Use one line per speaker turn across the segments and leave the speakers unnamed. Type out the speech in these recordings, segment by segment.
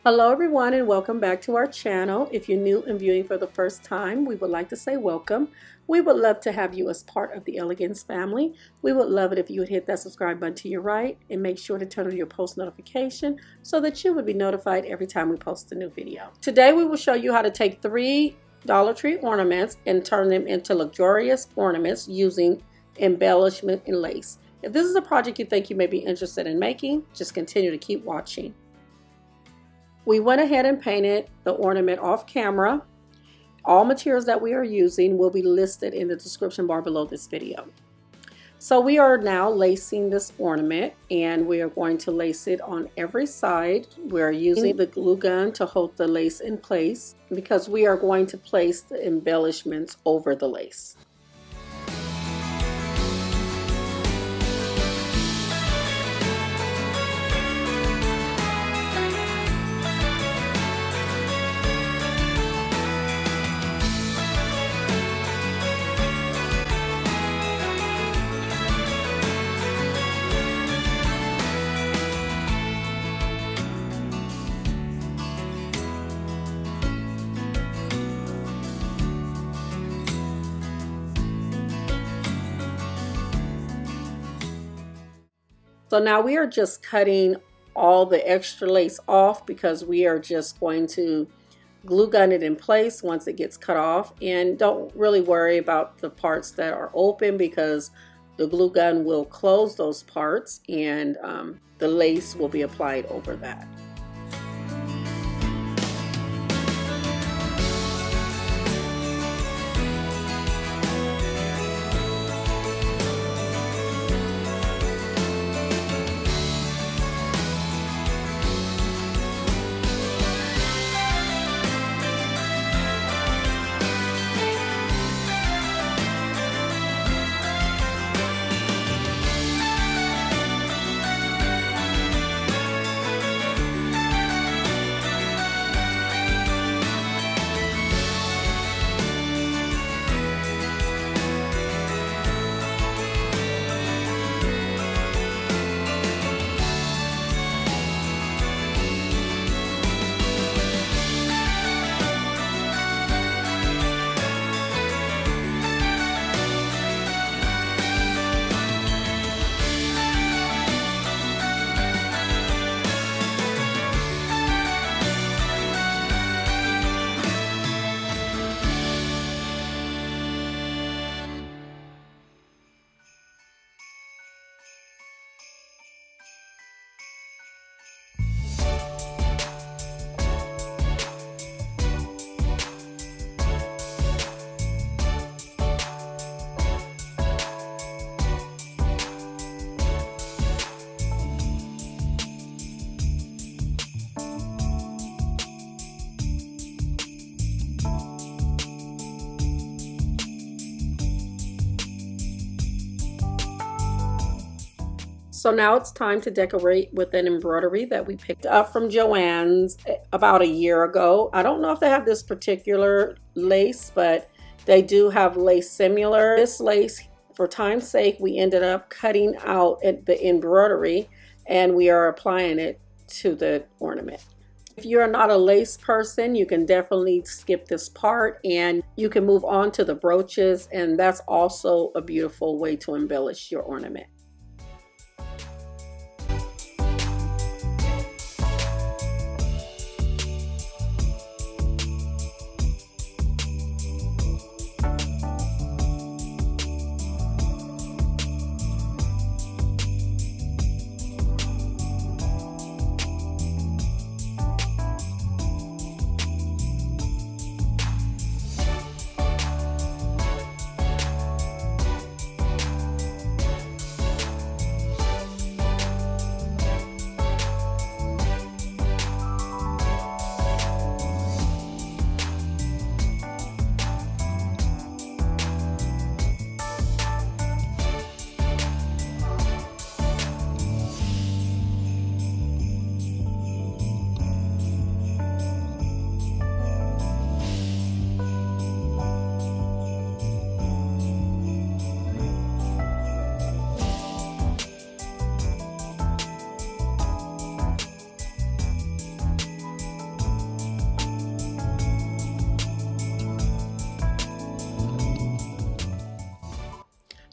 Hello everyone and welcome back to our channel. If you're new and viewing for the first time, we would like to say welcome. We would love to have you as part of the Elegance family. We would love it if you would hit that subscribe button to your right and make sure to turn on your post notification so that you would be notified every time we post a new video. Today we will show you how to take 3 Dollar Tree ornaments and turn them into luxurious ornaments using embellishment and lace. If this is a project you think you may be interested in making, just continue to keep watching. We went ahead and painted the ornament off camera. All materials that we are using will be listed in the description bar below this video. So we are now lacing this ornament and we are going to lace it on every side. We're using the glue gun to hold the lace in place because we are going to place the embellishments over the lace. So now we are just cutting all the extra lace off because we are just going to glue gun it in place once it gets cut off. And don't really worry about the parts that are open because the glue gun will close those parts and the lace will be applied over that. So now it's time to decorate with an embroidery that we picked up from Joann's about a year ago. I don't know if they have this particular lace, but they do have lace similar. This lace, for time's sake, we ended up cutting out the embroidery and we are applying it to the ornament. If you're not a lace person, you can definitely skip this part and you can move on to the brooches, and that's also a beautiful way to embellish your ornament.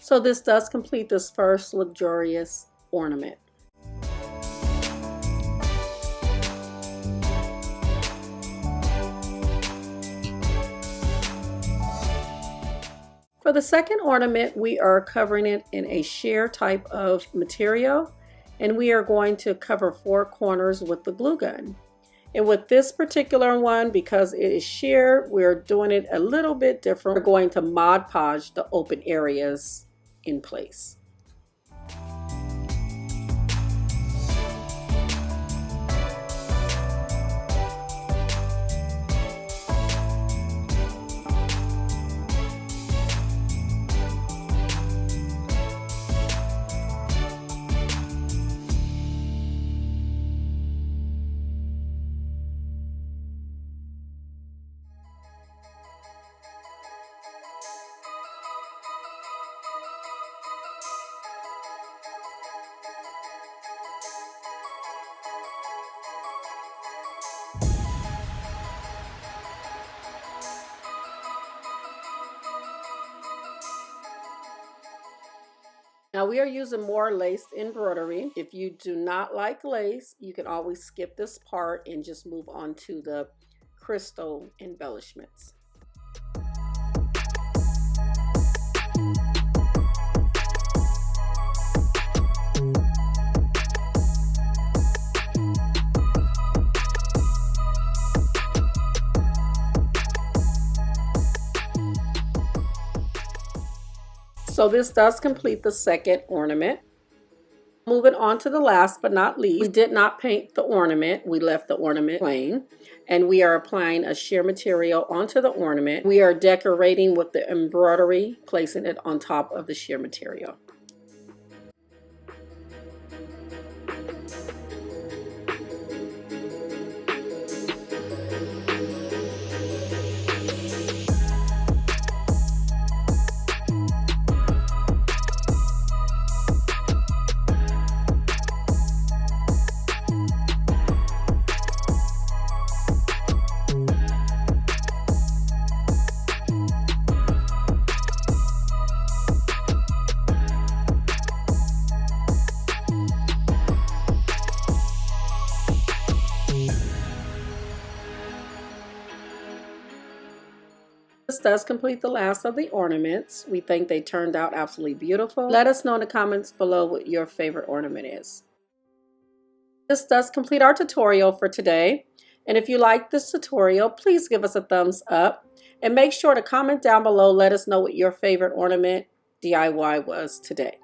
So this does complete this first luxurious ornament. For the second ornament, we are covering it in a sheer type of material, and we are going to cover 4 corners with the glue gun. And with this particular one, because it is sheer, we're doing it a little bit different. We're going to Mod Podge the open areas in place. Now we are using more lace embroidery. If you do not like lace, you can always skip this part and just move on to the crystal embellishments. So this does complete the second ornament. Moving on to the last but not least, we did not paint the ornament. We left the ornament plain, and we are applying a sheer material onto the ornament. We are decorating with the embroidery, placing it on top of the sheer material. This does complete the last of the ornaments. We think they turned out absolutely beautiful. Let us know in the comments below what your favorite ornament is. This does complete our tutorial for today. And if you like this tutorial, please give us a thumbs up. And make sure to comment down below. Let us know what your favorite ornament DIY was today.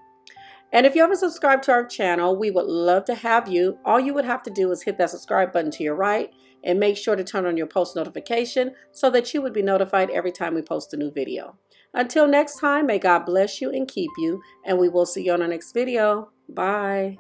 And if you haven't subscribed to our channel, we would love to have you. All you would have to do is hit that subscribe button to your right and make sure to turn on your post notification so that you would be notified every time we post a new video. Until next time, may God bless you and keep you, and we will see you on our next video. Bye.